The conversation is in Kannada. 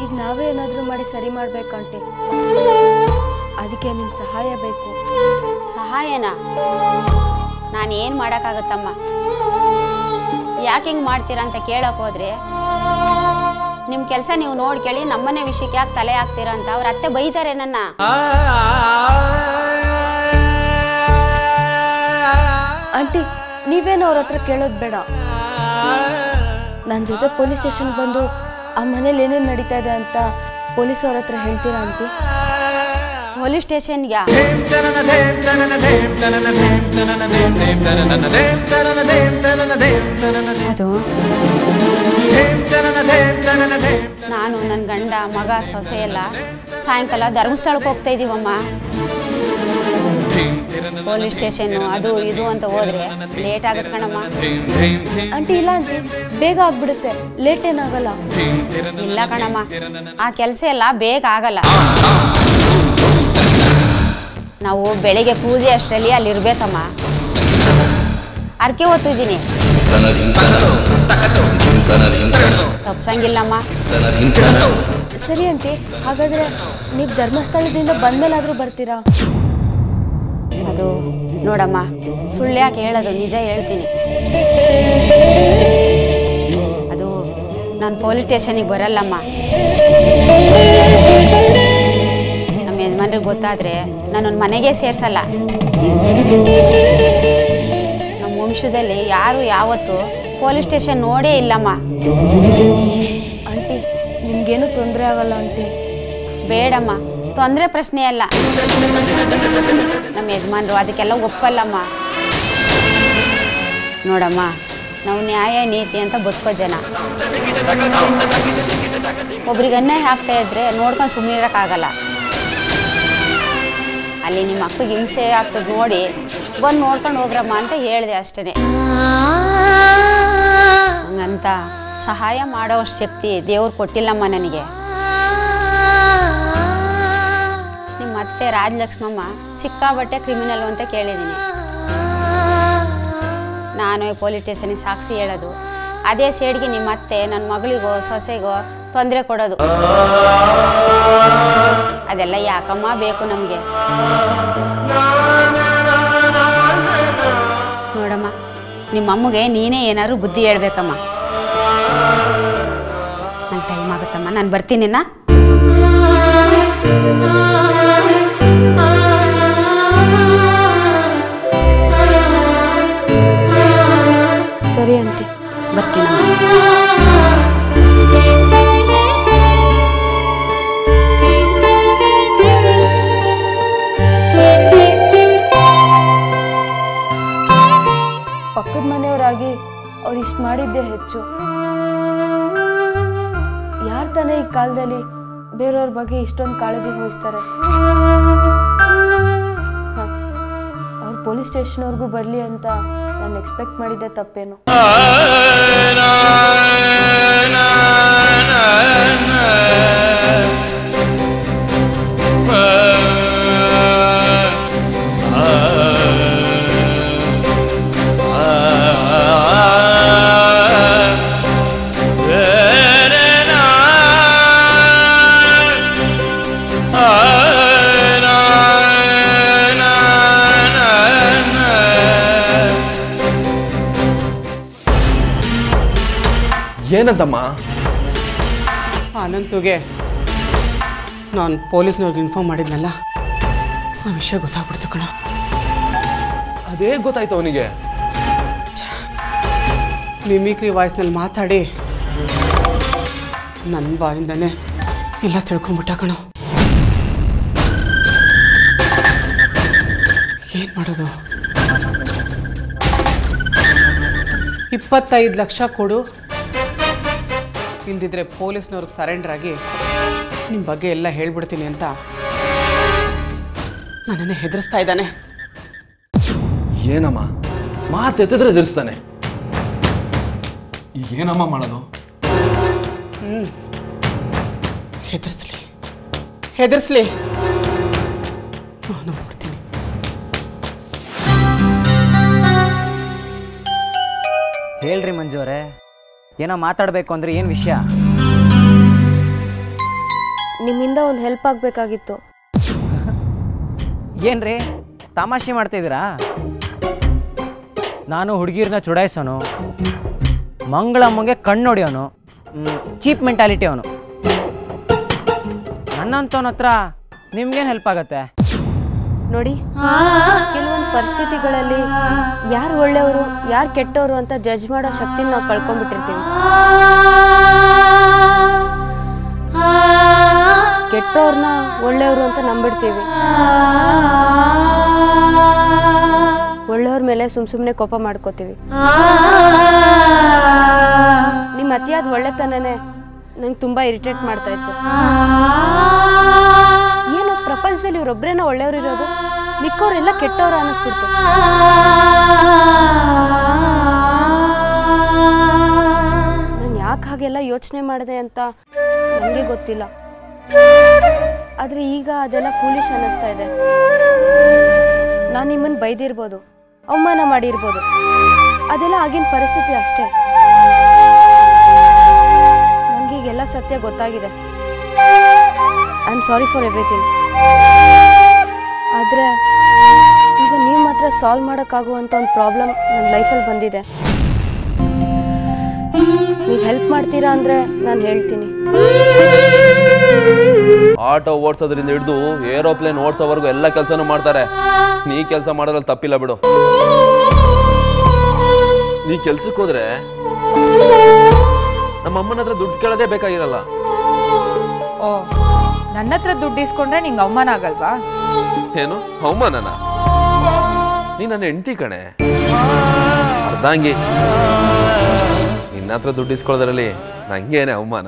ಈಗ ನಾವೇ ಏನಾದರೂ ಮಾಡಿ ಸರಿ ಮಾಡ್ಬೇಕಂತೆ, ಅದಕ್ಕೆ ನಿಮ್ಮ ಸಹಾಯ ಬೇಕು. ಸಹಾಯನಾ? ನಾನು ಏನು ಮಾಡೋಕ್ಕಾಗತ್ತಮ್ಮ? ಯಾಕೆ ಹಿಂಗೆ ಮಾಡ್ತೀರಾ ಅಂತ ಕೇಳಕ್ಕೆ ಹೋದ್ರೆ ನಿಮ್ಮ ಕೆಲಸ ನೀವು ನೋಡ್ಕೇಳಿ, ನಮ್ಮನೆ ವಿಷಯಕ್ಕೆ ಯಾಕೆ ತಲೆ ಹಾಕ್ತೀರಾ ಅಂತ ಅವ್ರ ಅತ್ತೆ ಬೈತಾರೆ ನನ್ನ. ಆಂಟಿ, ನೀವೇನು ಅವ್ರ ಹತ್ರ ಕೇಳೋದು ಬೇಡ. ನನ್ನ ಜೊತೆ ಪೊಲೀಸ್ ಸ್ಟೇಷನ್ಗೆ ಬಂದು ಆ ಮನೇಲಿ ಏನೇನು ನಡೀತಾ ಇದೆ ಅಂತ ಪೊಲೀಸ್ ಅವ್ರ ಹತ್ರ ಹೇಳ್ತೀರಾ ಆಂಟಿ? ಪೊಲೀಸ್ ಸ್ಟೇಷನ್ಗೆ? ಅದು ನಾನು ನನ್ನ ಗಂಡ ಮಗ ಸೊಸೆ ಎಲ್ಲ ಸಾಯಂಕಾಲ ಧರ್ಮಸ್ಥಳಕ್ಕೆ ಹೋಗ್ತಾ ಇದ್ದೀವಮ್ಮ. ಪೊಲೀಸ್ ಸ್ಟೇಷನ್ನು ಅದು ಇದು ಅಂತ ಹೋದ್ರೆ ಲೇಟ್ ಆಗುತ್ತೆ ಕಣಮ್ಮ. ಆಂಟಿ ಇಲ್ಲ ಆಂಟಿ, ಬೇಗ ಆಗ್ಬಿಡುತ್ತೆ, ಲೇಟ್ ಏನಾಗಲ್ಲ. ಇಲ್ಲ ಕಣಮ್ಮ, ಆ ಕೆಲಸ ಎಲ್ಲ ಬೇಗ ಆಗಲ್ಲ. ನಾವು ಬೆಳಿಗ್ಗೆ ಪೂಜೆ ಅಷ್ಟರಲ್ಲಿ ಅಲ್ಲಿ ಇರ್ಬೇಕಮ್ಮ. ಅರ್ಕೆ ಓದ್ತಿದ್ದೀನಿ, ತಪ್ಸಂಗಿಲ್ಲಮ್ಮ. ಸರಿ ಆಂಟಿ, ಹಾಗಾದ್ರೆ ನೀವು ಧರ್ಮಸ್ಥಳದಿಂದ ಬಂದ್ಮೇಲಾದ್ರೂ ಬರ್ತೀರಾ? ಅದು ನೋಡಮ್ಮ, ಸುಳ್ಳು ಯಾಕೆ ಹೇಳೋದು, ನಿಜ ಹೇಳ್ತೀನಿ. ಅದು ನಾನು ಪೊಲೀಸ್ ಸ್ಟೇಷನಿಗೆ ಬರಲ್ಲಮ್ಮ. ನಮ್ಮ ಯಜಮಾನ್ರಿಗೆ ಗೊತ್ತಾದರೆ ನಾನೊಂದು ಮನೆಗೆ ಸೇರಿಸಲ್ಲ. ನಮ್ಮ ವಂಶದಲ್ಲಿ ಯಾರು ಯಾವತ್ತೂ ಪೊಲೀಸ್ ಸ್ಟೇಷನ್ ನೋಡೇ ಇಲ್ಲಮ್ಮ. ಆಂಟಿ, ನಿಮ್ಗೇನು ತೊಂದರೆ ಆಗಲ್ಲ ಆಂಟಿ? ಬೇಡಮ್ಮ, ತೊಂದರೆ ಪ್ರಶ್ನೆ ಅಲ್ಲ. ನಮ್ಮ ಯಜಮಾನ್ರು ಅದಕ್ಕೆಲ್ಲ ಒಪ್ಪಲ್ಲಮ್ಮ. ನೋಡಮ್ಮ, ನಾವು ನ್ಯಾಯ ನೀತಿ ಅಂತ ಬದುಕೋ ಜನ. ಒಬ್ರಿಗೆ ಅನ್ಯಾಯ ಆಗ್ತಾ ಇದ್ರೆ ನೋಡ್ಕೊಂಡು ಸುಮ್ಮನೆ ಇರೋಕ್ಕಾಗಲ್ಲ. ಅಲ್ಲಿ ನಿಮ್ಮ ಅಕ್ಕಗೆ ಹಿಂಸೆ ಆಗ್ತದೆ ನೋಡಿ ಬಂದು ನೋಡ್ಕೊಂಡು ಹೋಗ್ರಮ್ಮ ಅಂತ ಹೇಳಿದೆ ಅಷ್ಟೇ. ಹಂಗಂತ ಸಹಾಯ ಮಾಡೋ ಶಕ್ತಿ ದೇವ್ರು ಕೊಟ್ಟಿಲ್ಲಮ್ಮ ನನಗೆ. ನಿಮ್ಮ ಅತ್ತೆ ರಾಜಲಕ್ಷ್ಮಮ್ಮ ಸಿಕ್ಕಾಬಟ್ಟೆ ಕ್ರಿಮಿನಲ್ ಅಂತ ಕೇಳಿದ್ದೀನಿ. ನಾನು ಪೊಲೀಸ್ ಸ್ಟೇಷನಿಗೆ ಸಾಕ್ಷಿ ಹೇಳೋದು, ಅದೇ ಸೇಡ್ಗೆ ನಿಮ್ಮ ಅತ್ತೆ ನನ್ನ ಮಗಳಿಗೋ ಸೊಸೆಗೋ ತೊಂದರೆ ಕೊಡೋದು. ಅದೆಲ್ಲ ಯಾಕಮ್ಮ ಬೇಕು ನಮಗೆ? ನೋಡಮ್ಮ, ನಿಮ್ಮಮ್ಮಗೆ ನೀನೇ ಏನಾದ್ರು ಬುದ್ಧಿ ಹೇಳ್ಬೇಕಮ್ಮ. ನಂಗೆ ಟೈಮ್ ಆಗುತ್ತಮ್ಮ, ನಾನು ಬರ್ತೀನಿನ್ನ. ಸರಿ ಆಂಟಿ, ಬರ್ತೀನಿ. ಪಕ್ಕದ ಮನೆಯವರಾಗಿ ಅವ್ರು ಇಷ್ಟು ಮಾಡಿದ್ದೇ ಹೆಚ್ಚು. ಯಾರು ತಾನೇ ಈ ಕಾಲದಲ್ಲಿ ಬೇರೆಯವ್ರ ಬಗ್ಗೆ ಇಷ್ಟೊಂದು ಕಾಳಜಿ ವಹಿಸ್ತಾರೆ? ಅವ್ರು ಪೊಲೀಸ್ ಸ್ಟೇಷನ್ವರೆಗೂ ಬರಲಿ ಅಂತ ನಾನು ಎಕ್ಸ್ಪೆಕ್ಟ್ ಮಾಡಿದ್ದೆ ತಪ್ಪೇನು? ಏನಂತಮ್ಮ? ಅನಂತುಗೆ ನಾನು ಪೊಲೀಸ್ನವ್ರಿಗೆ ಇನ್ಫಾರ್ಮ್ ಮಾಡಿದ್ನಲ್ಲ, ಆ ವಿಷಯ ಗೊತ್ತಾಗ್ಬಿಡ್ತು ಕಣ. ಅದೇ ಗೊತ್ತಾಯ್ತು ಅವನಿಗೆ? ಮಿಮಿಕ್ರಿ ವಾಯ್ಸ್ನಲ್ಲಿ ಮಾತಾಡಿ ನನ್ನ ಬಾಯಿಂದನೇ ಎಲ್ಲ ತಿಳ್ಕೊಂಬಿಟ್ಟ ಕಣ. ಏನು ಮಾಡೋದು? 25 ಲಕ್ಷ ಕೊಡು, ಇಲ್ದಿದ್ರೆ ಪೊಲೀಸ್ನವ್ರಿಗೆ ಸರೆಂಡರ್ ಆಗಿ ನಿಮ್ಮ ಬಗ್ಗೆ ಎಲ್ಲ ಹೇಳ್ಬಿಡ್ತೀನಿ ಅಂತ ನನ್ನನ್ನೇ ಹೆದರಿಸ್ತಾ ಇದ್ದಾನೆ. ಏನಮ್ಮ ಮಾತೆತ್ತಿದ್ರೆ ಎದುರಿಸ್ತಾನೆ? ಈಗ ಏನಮ್ಮ ಮಾಡೋದು? ಹೆದರ್ಸ್ಲಿ ನಾನು ಕೊಡ್ತೀನಿ. ಹೇಳ್ರಿ ಮಂಜು ಅವರೇ, ಏನೋ ಮಾತಾಡಬೇಕು ಅಂದ್ರೆ ಏನು ವಿಷಯ? ನಿಮ್ಮಿಂದ ಒಂದು ಹೆಲ್ಪ್ ಆಗಬೇಕಾಗಿತ್ತು. ಏನ್ರಿ ತಮಾಷೆ ಮಾಡ್ತಾಯಿದ್ದೀರಾ? ನಾನು ಹುಡುಗಿರನ್ನ ಚುಡಾಯಿಸೋನು, ಮಂಗಳಮ್ಮಂಗೆ ಕಣ್ಣು ಹೊಡಿಯೋನು, ಚೀಪ್ ಮೆಂಟಾಲಿಟಿ ಅವನು. ನನ್ನಂತವನ ಹತ್ರ ನಿಮ್ಗೇನು ಹೆಲ್ಪ್ ಆಗತ್ತೆ? ನೋಡಿ, ಕೆಲವೊಂದು ಪರಿಸ್ಥಿತಿಗಳಲ್ಲಿ ಯಾರು ಒಳ್ಳೆಯವರು ಯಾರು ಕೆಟ್ಟವರು ಅಂತ ಜಡ್ಜ್ ಮಾಡೋ ಶಕ್ತಿನ ನಾವು ಕಳ್ಕೊಂಡ್ಬಿಟ್ಟಿರ್ತೀವಿ. ಕೆಟ್ಟವ್ರನ್ನ ಒಳ್ಳೆಯವರು ಅಂತ ನಂಬಿಡ್ತೀವಿ. ಒಳ್ಳೆಯವ್ರ ಮೇಲೆ ಸುಮ್ಮನೆ ಕೋಪ ಮಾಡ್ಕೋತೀವಿ. ನಿಮ್ಮ ಅತಿಯಾದ ಒಳ್ಳೆತನನೇ ನಂಗೆ ತುಂಬ ಇರಿಟೇಟ್ ಮಾಡ್ತಾ ಇತ್ತು. ಏನು ಪ್ರಪಂಚದಲ್ಲಿ ಇವ್ರೊಬ್ಬರೇನೋ ಒಳ್ಳೆಯವ್ರು ಇರೋದು, ಮಿಕ್ಕವರೆಲ್ಲ ಕೆಟ್ಟವ್ರು ಅನ್ನಿಸ್ಬಿಡ್ತು. ನಾನು ಯಾಕೆ ಹಾಗೆಲ್ಲ ಯೋಚನೆ ಮಾಡಿದೆ ಅಂತ ನನಗೆ ಗೊತ್ತಿಲ್ಲ. ಆದರೆ ಈಗ ಅದೆಲ್ಲ ಫೂಲಿಶ್ ಅನ್ನಿಸ್ತಾ ಇದೆ. ನಾನು ನಿಮ್ಮನ್ನು ಬೈದಿರ್ಬೋದು, ಅವಮಾನ ಮಾಡಿರ್ಬೋದು, ಅದೆಲ್ಲ ಆಗಿನ ಪರಿಸ್ಥಿತಿ ಅಷ್ಟೇ. ನನಗೀಗೆಲ್ಲ ಸತ್ಯ ಗೊತ್ತಾಗಿದೆ. I am sorry for everything. ಆದರೆ ಈಗ ನೀವು ಮಾತ್ರ ಸಾಲ್ವ್ ಮಾಡೋಕ್ಕಾಗುವಂಥ ಒಂದು ಪ್ರಾಬ್ಲಮ್ ನನ್ನ ಲೈಫಲ್ಲಿ ಬಂದಿದೆ. ನೀವು ಹೆಲ್ಪ್ ಮಾಡ್ತೀರಾ ಅಂದರೆ ನಾನು ಹೇಳ್ತೀನಿ. ಆಟೋ ಓಡಿಸೋದ್ರಿಂದ ಹಿಡಿದು ಏರೋಪ್ಲೇನ್ ಓಡಿಸೋವರೆಗೂ ಎಲ್ಲ ಕೆಲಸನೂ ಮಾಡ್ತಾರೆ. ನೀ ಕೆಲಸ ಮಾಡೋದ್ರಲ್ಲಿ ತಪ್ಪಿಲ್ಲ ಬಿಡು. ನೀ ಕೆಲ್ಸಕ್ಕೆ ಹೋದ್ರೆ ನಮ್ಮ ಅಮ್ಮನ ಹತ್ರ ದುಡ್ಡು ಕೇಳೋದೇ ಬೇಕಾಗಿರಲ್ಲ. ಓ, ನನ್ನ ಹತ್ರ ದುಡ್ಡು ಇಸ್ಕೊಂಡ್ರೆ ನಿಂಗೆ ಅವಮಾನ ಆಗಲ್ವಾ? ಏನು ಅವಮಾನನ? ನೀ ನನ್ನ ಹೆಂಡತಿ ಕಣೆ, ಅರ್ಧಾಂಗಿ. ನಿನ್ನ ಹತ್ರ ದುಡ್ಡು ಇಸ್ಕೊಳ್ಳೋದ್ರಲ್ಲಿ ನಂಗೇನೆ ಅವಮಾನ?